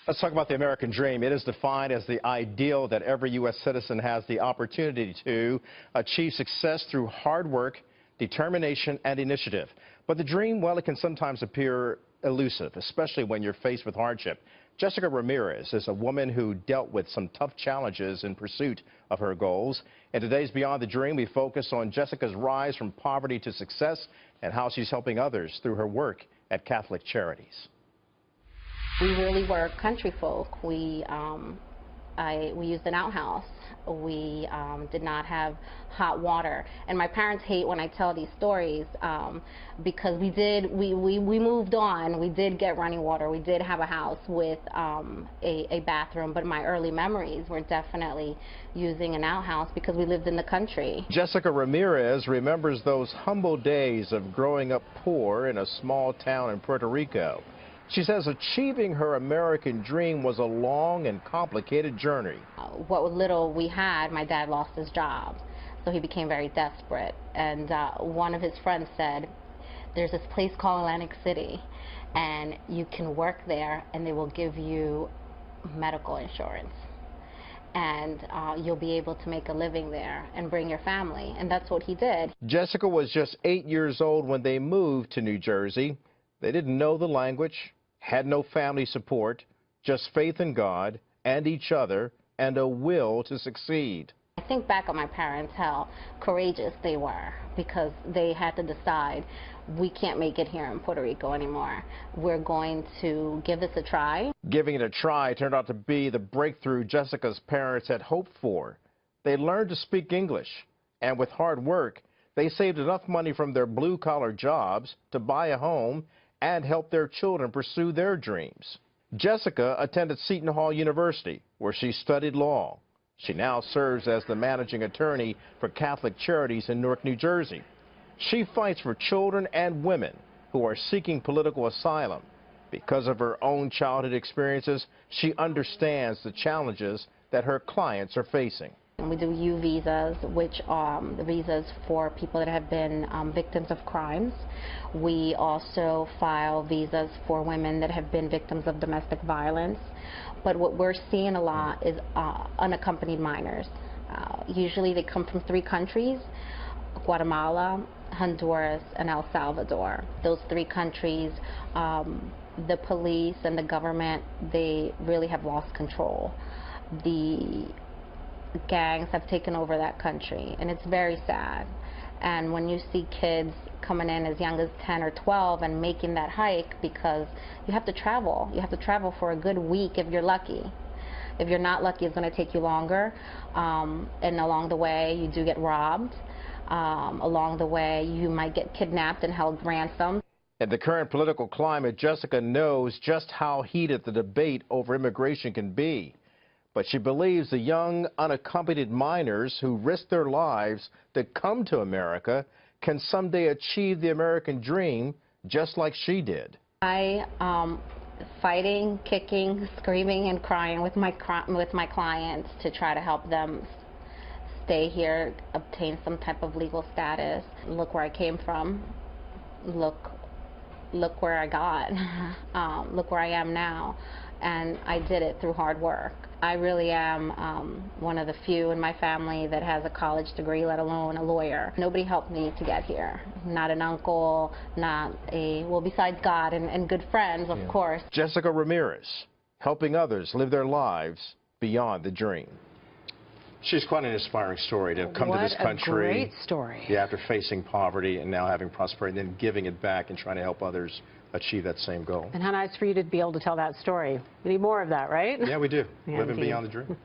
Let's talk about the American dream. It is defined as the ideal that every U.S. citizen has the opportunity to achieve success through hard work, determination, and initiative. But the dream, well, it can sometimes appear elusive, especially when you're faced with hardship. Jessica Ramirez is a woman who dealt with some tough challenges in pursuit of her goals. In today's Beyond the Dream, we focus on Jessica's rise from poverty to success and how she's helping others through her work at Catholic Charities. We really were country folk. We used an outhouse. We did not have hot water. And my parents hate when I tell these stories because we moved on. We did get running water. We did have a house with a bathroom. But my early memories were definitely using an outhouse because we lived in the country. Jessica Ramirez remembers those humble days of growing up poor in a small town in Puerto Rico. She says achieving her American dream was a long and complicated journey. What little we had, my dad lost his job, so he became very desperate. And one of his friends said, there's this place called Atlantic City, and you can work there, and they will give you medical insurance. And you'll be able to make a living there and bring your family. And that's what he did. Jessica was just 8 years old when they moved to New Jersey. They didn't know the language, had no family support, just faith in God and each other and a will to succeed. I think back on my parents, how courageous they were, because they had to decide, we can't make it here in Puerto Rico anymore. We're going to give this a try. Giving it a try turned out to be the breakthrough Jessica's parents had hoped for. They learned to speak English, and with hard work, they saved enough money from their blue-collar jobs to buy a home and help their children pursue their dreams. Jessica attended Seton Hall University, where she studied law. She now serves as the managing attorney for Catholic Charities in Newark, New Jersey. She fights for children and women who are seeking political asylum. Because of her own childhood experiences, she understands the challenges that her clients are facing. We do U visas, which are the visas for people that have been victims of crimes. We also file visas for women that have been victims of domestic violence. But what we're seeing a lot is unaccompanied minors. Usually they come from 3 countries, Guatemala, Honduras, and El Salvador. Those 3 countries, the police and the government, they really have lost control. The gangs have taken over that country, and it's very sad. And when you see kids coming in as young as 10 or 12 and making that hike, because you have to travel for a good week if you're lucky. If you're not lucky, it's going to take you longer, and along the way you do get robbed. Along the way you might get kidnapped and held ransom. In the current political climate, Jessica knows just how heated the debate over immigration can be. But she believes the young, unaccompanied minors who risk their lives to come to America can someday achieve the American dream just like she did. I fighting, kicking, screaming, and crying with my clients to try to help them stay here, obtain some type of legal status. Look where I came from. Look where I got. Look where I am now. And I did it through hard work. I really am one of the few in my family that has a college degree, let alone a lawyer. Nobody helped me to get here. Not an uncle, well, besides God and good friends, of course. Jessica Ramirez, helping others live their lives beyond the dream. She's quite an inspiring story to come to this country. What a great story. Yeah, after facing poverty and now having prosperity and then giving it back and trying to help others achieve that same goal. And how nice for you to be able to tell that story. We need more of that, right? Yeah, we do. Yeah, Living beyond the dream.